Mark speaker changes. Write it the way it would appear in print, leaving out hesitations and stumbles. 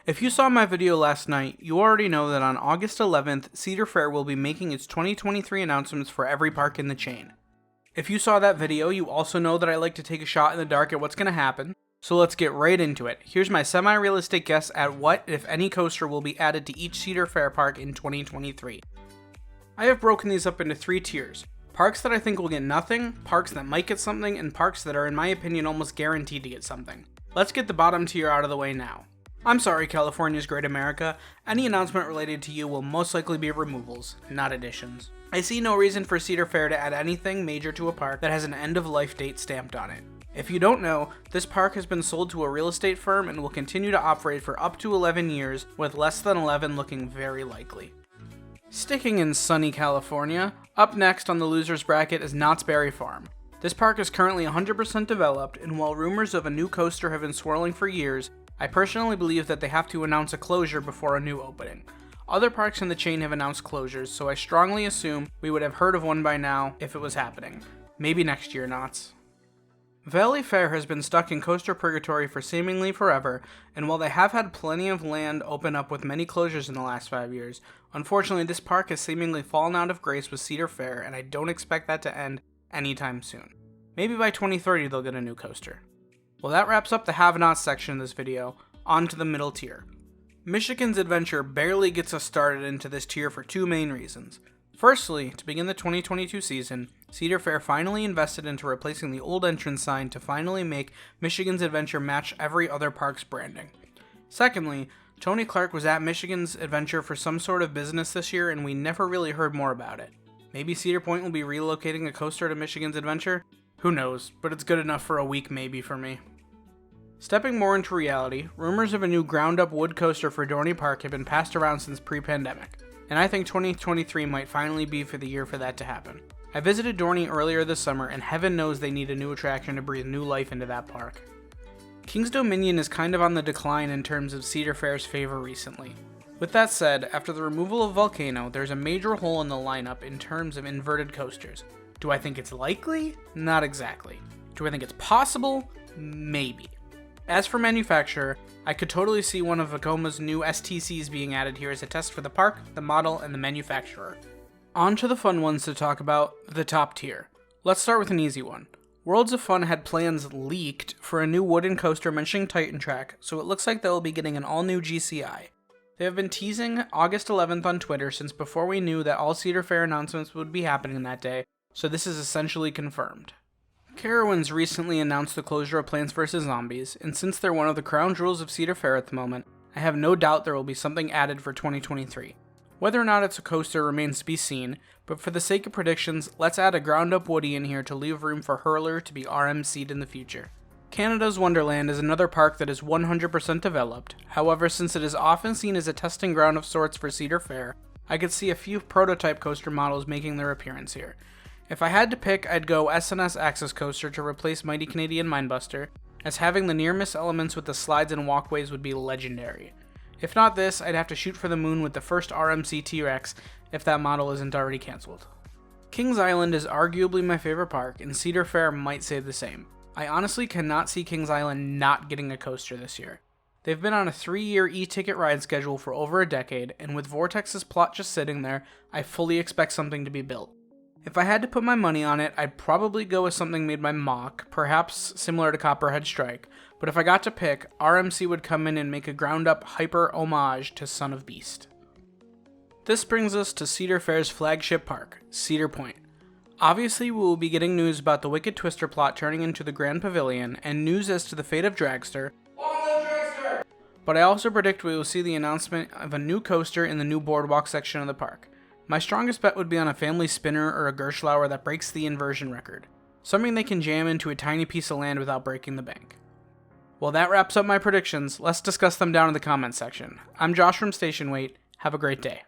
Speaker 1: If you saw my video last night, you already know that on August 11th, Cedar Fair will be making its 2023 announcements for every park in the chain. If you saw that video, you also know that I like to take a shot in the dark at what's going to happen, so let's get right into it. Here's my semi-realistic guess at what, if any, coaster will be added to each Cedar Fair park in 2023. I have broken these up into 3 tiers. Parks that I think will get nothing, parks that might get something, and parks that are in my opinion almost guaranteed to get something. Let's get the bottom tier out of the way now. I'm sorry, California's Great America, any announcement related to you will most likely be removals, not additions. I see no reason for Cedar Fair to add anything major to a park that has an end-of-life date stamped on it. If you don't know, this park has been sold to a real estate firm and will continue to operate for up to 11 years, with less than 11 looking very likely. Sticking in sunny California, up next on the loser's bracket is Knott's Berry Farm. This park is currently 100% developed, and while rumors of a new coaster have been swirling for years, I personally believe that they have to announce a closure before a new opening. Other parks in the chain have announced closures, so I strongly assume we would have heard of one by now if it was happening. Maybe next year, Knott's. Valley Fair has been stuck in coaster purgatory for seemingly forever, and while they have had plenty of land open up with many closures in the last 5 years, unfortunately this park has seemingly fallen out of grace with Cedar Fair, and I don't expect that to end anytime soon. Maybe by 2030 they'll get a new coaster. Well, that wraps up the have-nots section of this video. On to the middle tier. Michigan's Adventure barely gets us started into this tier for 2 main reasons. Firstly, to begin the 2022 season, Cedar Fair finally invested into replacing the old entrance sign to finally make Michigan's Adventure match every other park's branding. Secondly, Tony Clark was at Michigan's Adventure for some sort of business this year and we never really heard more about it. Maybe Cedar Point will be relocating a coaster to Michigan's Adventure? Who knows, but it's good enough for a week maybe for me. Stepping more into reality, rumors of a new ground-up wood coaster for Dorney Park have been passed around since pre-pandemic, and I think 2023 might finally be for the year for that to happen. I visited Dorney earlier this summer, and heaven knows they need a new attraction to breathe new life into that park. King's Dominion is kind of on the decline in terms of Cedar Fair's favor recently. With that said, after the removal of Volcano, there's a major hole in the lineup in terms of inverted coasters. Do I think it's likely? Not exactly. Do I think it's possible? Maybe. As for manufacturer, I could totally see one of Vekoma's new STCs being added here as a test for the park, the model, and the manufacturer. On to the fun ones to talk about, the top tier. Let's start with an easy one. Worlds of Fun had plans leaked for a new wooden coaster mentioning Titan Track, so it looks like they will be getting an all-new GCI. They have been teasing August 11th on Twitter since before we knew that all Cedar Fair announcements would be happening that day, so this is essentially confirmed. Carowinds recently announced the closure of Plants vs. Zombies, and since they're one of the crown jewels of Cedar Fair at the moment, I have no doubt there will be something added for 2023. Whether or not it's a coaster remains to be seen, but for the sake of predictions, let's add a ground-up Woody in here to leave room for Hurler to be RMC'd in the future. Canada's Wonderland is another park that is 100% developed, however since it is often seen as a testing ground of sorts for Cedar Fair, I could see a few prototype coaster models making their appearance here. If I had to pick, I'd go S&S Access Coaster to replace Mighty Canadian Mindbuster, as having the near-miss elements with the slides and walkways would be legendary. If not this, I'd have to shoot for the moon with the first RMC T-Rex if that model isn't already cancelled. Kings Island is arguably my favorite park, and Cedar Fair might say the same. I honestly cannot see Kings Island not getting a coaster this year. They've been on a 3-year e-ticket ride schedule for over a decade, and with Vortex's plot just sitting there, I fully expect something to be built. If I had to put my money on it, I'd probably go with something made by Mock, perhaps similar to Copperhead Strike, but if I got to pick, RMC would come in and make a ground-up hyper homage to Son of Beast. This brings us to Cedar Fair's flagship park, Cedar Point. Obviously, we will be getting news about the Wicked Twister plot turning into the Grand Pavilion, and news as to the fate of Dragster, but I also predict we will see the announcement of a new coaster in the new boardwalk section of the park. My strongest bet would be on a family spinner or a Gerstlauer that breaks the inversion record. Something they can jam into a tiny piece of land without breaking the bank. Well, that wraps up my predictions. Let's discuss them down in the comments section. I'm Josh from Station Wait. Have a great day.